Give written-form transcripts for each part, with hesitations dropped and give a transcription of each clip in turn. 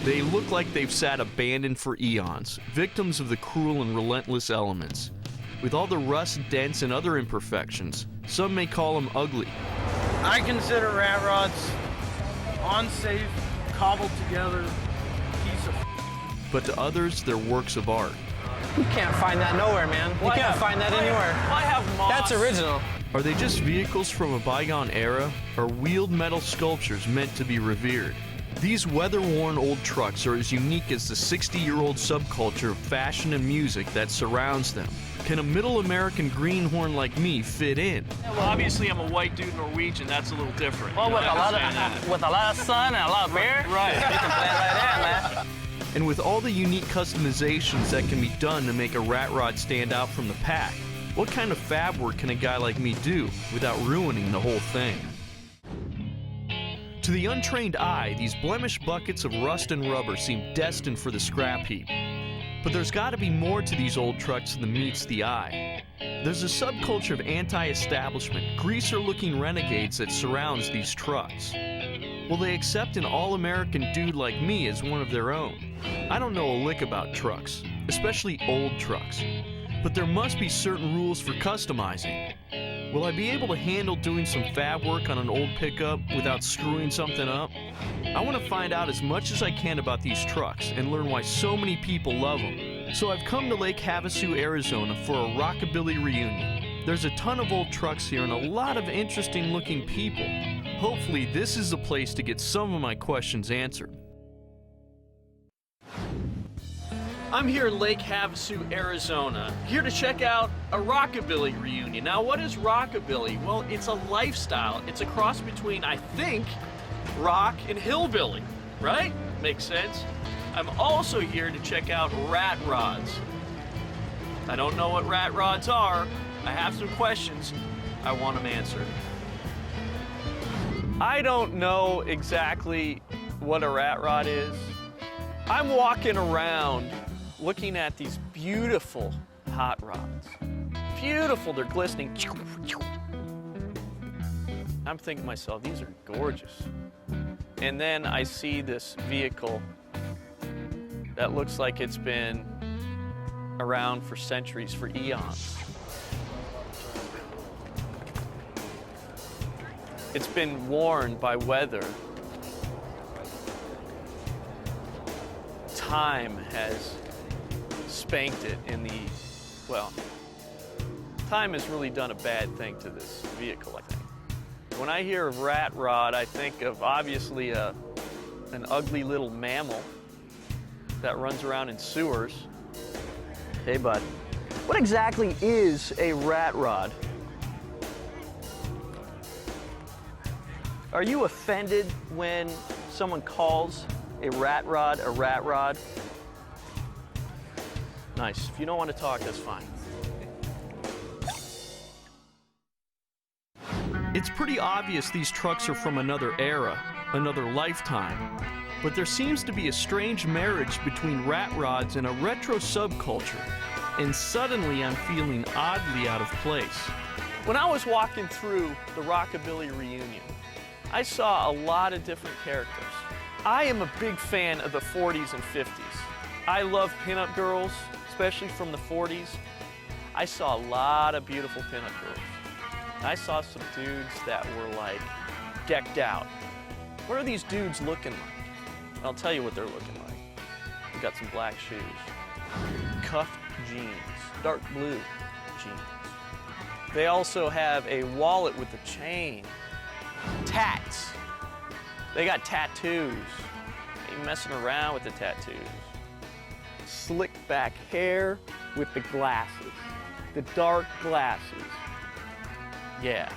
They look like they've sat abandoned for eons, victims of the cruel and relentless elements. With all the rust, dents, and other imperfections, some may call them ugly. I consider rat rods unsafe, cobbled together piece of. But to others, they're works of art. You can't find that nowhere, man. You can't find that anywhere. I have moss. That's original. Are they just vehicles from a bygone era, or wheeled metal sculptures meant to be revered? These weather-worn old trucks are as unique as the 60-year-old subculture of fashion and music that surrounds them. Can a middle American greenhorn like me fit in? Well, obviously I'm a white dude Norwegian. That's a little different. Well, with a lot of sun and a lot of beer, Right. You can blend right in, man. And with all the unique customizations that can be done to make a rat rod stand out from the pack, what kind of fab work can a guy like me do without ruining the whole thing? To the untrained eye, these blemished buckets of rust and rubber seem destined for the scrap heap. But there's got to be more to these old trucks than meets the eye. There's a subculture of anti-establishment, greaser-looking renegades that surrounds these trucks. Will they accept an all-American dude like me as one of their own? I don't know a lick about trucks, especially old trucks. But there must be certain rules for customizing. Will I be able to handle doing some fab work on an old pickup without screwing something up? I want to find out as much as I can about these trucks and learn why so many people love them. So I've come to Lake Havasu, Arizona for a Rockabilly Reunion. There's a ton of old trucks here and a lot of interesting looking people. Hopefully this is the place to get some of my questions answered. I'm here in Lake Havasu, Arizona, here to check out a Rockabilly Reunion. Now, what is Rockabilly? Well, it's a lifestyle. It's a cross between, I think, rock and hillbilly, right? Makes sense. I'm also here to check out rat rods. I don't know what rat rods are. I have some questions. I want them answered. I don't know exactly what a rat rod is. I'm walking around looking at these beautiful hot rods. Beautiful, they're glistening. I'm thinking to myself, these are gorgeous. And then I see this vehicle that looks like it's been around for centuries, for eons. It's been worn by weather. Time has spanked it in the, well, time has really done a bad thing to this vehicle, I think. When I hear of rat rod, I think of obviously an ugly little mammal that runs around in sewers. Hey, bud. What exactly is a rat rod? Are you offended when someone calls a rat rod a rat rod? Nice. If you don't want to talk, that's fine. It's pretty obvious these trucks are from another era, another lifetime. But there seems to be a strange marriage between rat rods and a retro subculture. And suddenly I'm feeling oddly out of place. When I was walking through the Rockabilly Reunion, I saw a lot of different characters. I am a big fan of the 40s and 50s. I love pinup girls, especially from the 40s. I saw a lot of beautiful pinup girls. I saw some dudes that were like decked out. What are these dudes looking like? I'll tell you what they're looking like. They got some black shoes, cuffed jeans, dark blue jeans. They also have a wallet with a chain. Tats. They got tattoos. Ain't messing around with the tattoos. Slicked back hair with the glasses. The dark glasses. Yeah.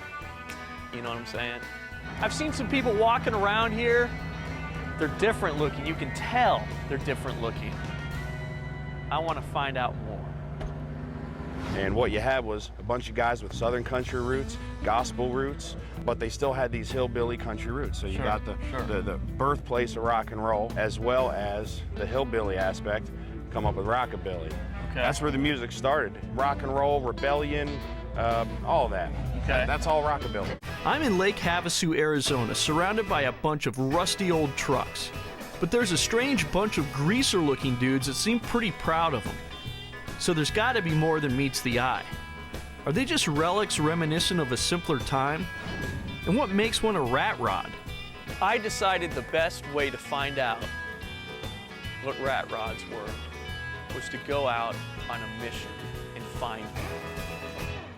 You know what I'm saying? I've seen some people walking around here. They're different looking. You can tell they're different looking. I want to find out more. And what you had was a bunch of guys with Southern country roots, gospel roots, but they still had these hillbilly country roots. So you got the birthplace of rock and roll, as well as the hillbilly aspect, come up with rockabilly. Okay. That's where the music started. Rock and roll, rebellion, all that. Okay. That's all rockabilly. I'm in Lake Havasu, Arizona, surrounded by a bunch of rusty old trucks. But there's a strange bunch of greaser-looking dudes that seem pretty proud of them. So there's gotta be more than meets the eye. Are they just relics reminiscent of a simpler time? And what makes one a rat rod? I decided the best way to find out what rat rods were was to go out on a mission and find people.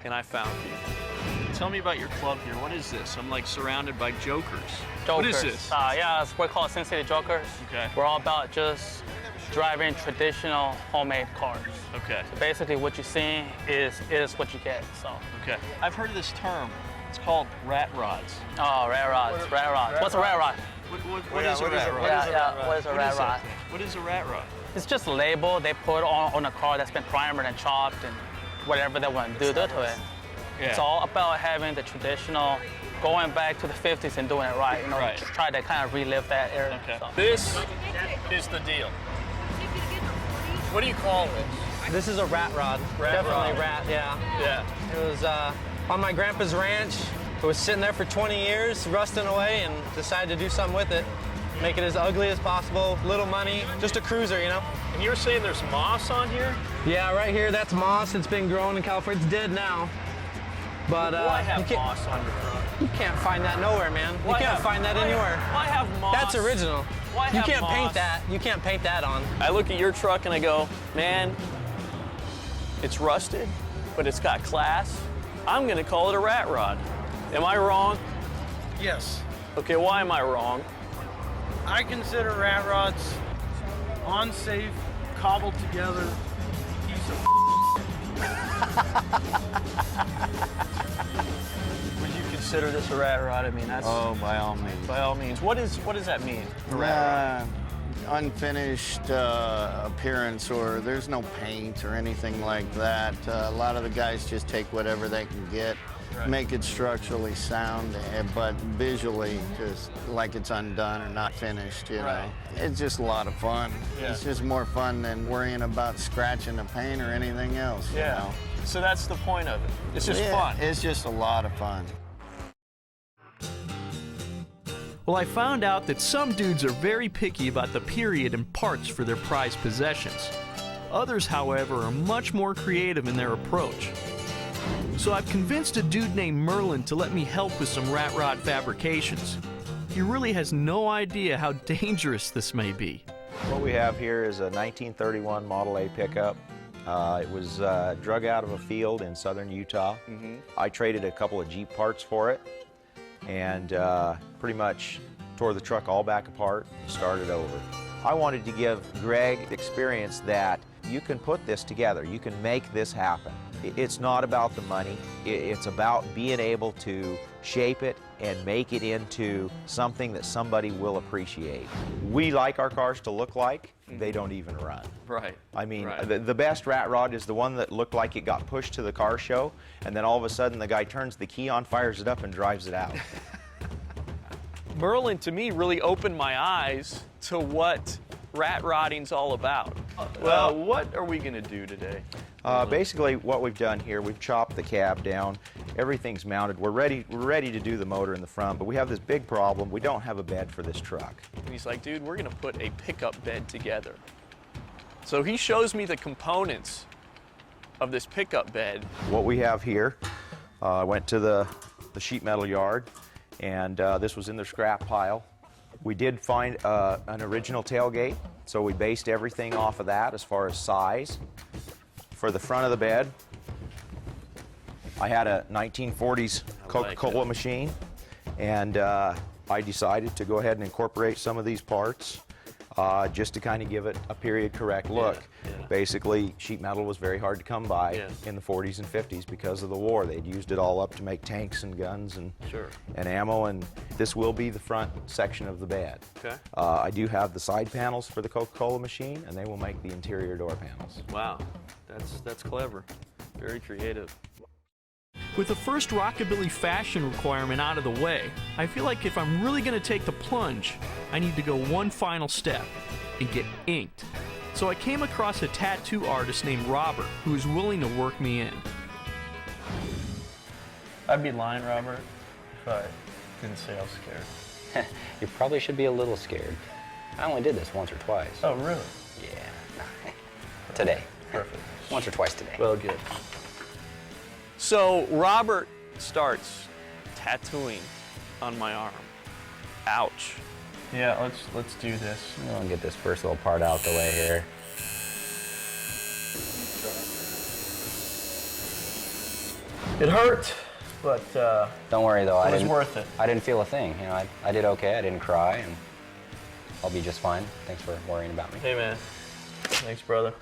And I found people. Tell me about your club here. What is this? I'm like surrounded by jokers. What is this? Yeah, we're called Sin City Jokers. Okay. We're all about just driving traditional homemade cars. Okay. So basically what you see is what you get, so. Okay. I've heard of this term. It's called rat rods. Oh, rat rods, rat rods. What's a rat rod? What is a rat rod? What is a rat rod? What is a rat rod? It's just a label they put on a car that's been primered and chopped and whatever they want to do to it. Yeah. It's all about having the traditional, going back to the 50s and doing it right. You know, Right. try to kind of relive that era. Okay. So. This is the deal. What do you call this? This is a rat rod. Definitely Definitely rat, yeah. Yeah. It was on my grandpa's ranch. It was sitting there for 20 years, rusting away, and decided to do something with it. Make it as ugly as possible, little money, just a cruiser, you know? And you're saying there's moss on here? Yeah, right here, that's moss. It's been growing in California. It's dead now. But Why have you moss on your front? You can't find that nowhere, man. You can't find that anywhere. Why have moss? That's original. Why You have can't moss? paint that. You can't paint that on. I look at your truck and I go, man, it's rusted, but it's got class. I'm gonna call it a rat rod. Am I wrong? Yes. Okay, why am I wrong? I consider rat rods unsafe, cobbled together piece of Would you consider this a rat rod? I mean, that's Oh, by all means. by all means. What does that mean? Unfinished appearance, or there's no paint or anything like that. A lot of the guys just take whatever they can get, make it structurally sound, but visually just like it's undone or not finished, you know. It's just a lot of fun. Yeah. It's just more fun than worrying about scratching the paint or anything else, you know. So that's the point of it. It's just fun. It's just a lot of fun. Well, I found out that some dudes are very picky about the period and parts for their prized possessions. Others, however, are much more creative in their approach. So I've convinced a dude named Merlon to let me help with some rat rod fabrications. He really has no idea how dangerous this may be. What we have here is a 1931 Model A pickup. It was drug out of a field in southern Utah. I traded a couple of Jeep parts for it and pretty much tore the truck all back apart and started over. I wanted to give Greg the experience that you can put this together, you can make this happen. It's not about the money, it's about being able to shape it and make it into something that somebody will appreciate. We like our cars to look like they don't even run. Right. I mean, the best rat rod is the one that looked like it got pushed to the car show, and then all of a sudden the guy turns the key on, fires it up, and drives it out. Merlon, to me, really opened my eyes to what rat rodding's all about. Well, what are we gonna do today? Basically, what we've done here, we've chopped the cab down. Everything's mounted. We're ready to do the motor in the front, but we have this big problem. We don't have a bed for this truck. And he's like, dude, we're gonna put a pickup bed together. So he shows me the components of this pickup bed. What we have here, I went to the sheet metal yard, and this was in the scrap pile. We did find an original tailgate, so we based everything off of that as far as size. For the front of the bed, I had a 1940s Coca-Cola machine, and I decided to go ahead and incorporate some of these parts just to kind of give it a period correct look. Basically, sheet metal was very hard to come by in the 40s and 50s because of the war. They'd used it all up to make tanks and guns and ammo, and this will be the front section of the bed. Okay. I do have the side panels for the Coca-Cola machine, and they will make the interior door panels. Wow, that's clever. Very creative. With the first rockabilly fashion requirement out of the way, I feel like if I'm really going to take the plunge, I need to go one final step and get inked. So I came across a tattoo artist named Robert who was willing to work me in. I'd be lying, Robert, if I didn't say I was scared. You probably should be a little scared. I only did this once or twice. Oh, really? Yeah. Today. Perfect. Once or twice today. Well, good. So Robert starts tattooing on my arm. Ouch. Yeah, let's do this. I'll get this first little part out the way here. It hurt, but Don't worry though, it was worth it. I didn't feel a thing. You know, I did okay. I didn't cry, and I'll be just fine. Thanks for worrying about me. Hey, man. Thanks, brother.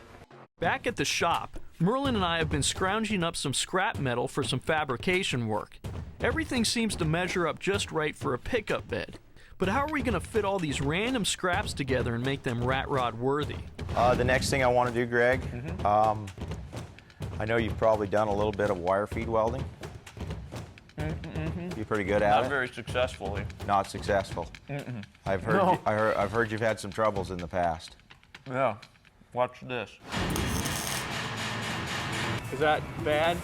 Back at the shop, Merlin and I have been scrounging up some scrap metal for some fabrication work. Everything seems to measure up just right for a pickup bed. But how are we going to fit all these random scraps together and make them rat rod worthy? The next thing I want to do, Greg, I know you've probably done a little bit of wire feed welding. You're pretty good at it? Not very successfully. Not successful. I've heard. No. I've heard you've had some troubles in the past. Yeah. Watch this. Is that bad?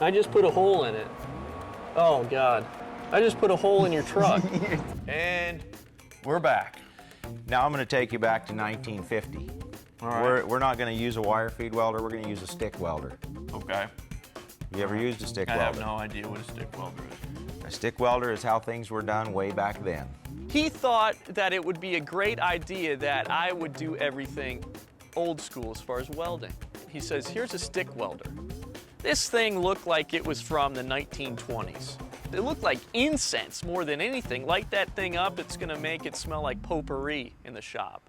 I just put a hole in it. Oh, God. I just put a hole in your truck. And we're back. Now I'm going to take you back to 1950. All right. We're not going to use a wire feed welder. We're going to use a stick welder. Okay. You ever used a stick I welder? have no idea what a stick welder is. A stick welder is how things were done way back then. He thought that it would be a great idea that I would do everything old school as far as welding. He says, here's a stick welder. This thing looked like it was from the 1920s. It looked like incense more than anything. Light that thing up, it's gonna make it smell like potpourri in the shop.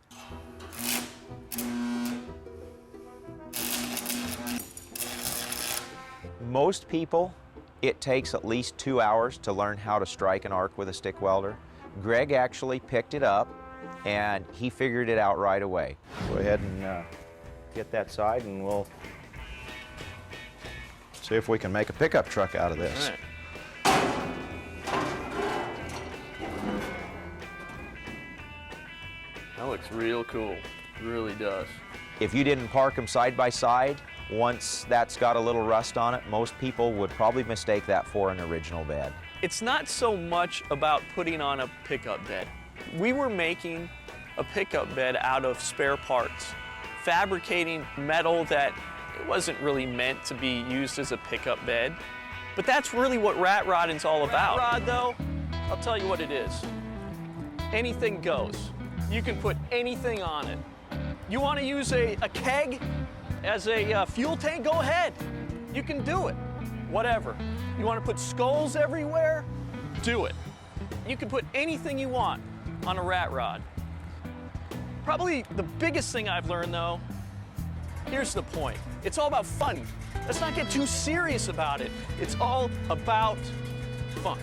Most people, it takes at least 2 hours to learn how to strike an arc with a stick welder. Greg actually picked it up and he figured it out right away. Go ahead and get that side and we'll see if we can make a pickup truck out of this. All right. That looks real cool. It really does. If you didn't park them side by side, once that's got a little rust on it, most people would probably mistake that for an original bed. It's not so much about putting on a pickup bed. We were making a pickup bed out of spare parts, fabricating metal that it wasn't really meant to be used as a pickup bed. But that's really what rat rodding's all about. Rat rod, though, I'll tell you what it is. Anything goes. You can put anything on it. You want to use a keg as a fuel tank? Go ahead. You can do it. Whatever. You want to put skulls everywhere? Do it. You can put anything you want on a rat rod. Probably the biggest thing I've learned, though, here's the point. It's all about fun. Let's not get too serious about it. It's all about fun.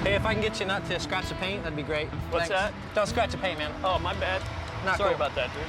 Hey, if I can get you not to scratch the paint, that'd be great. What's Thanks. that? Don't scratch the paint, man. Oh, my bad. Not Sorry cool. about that, dude.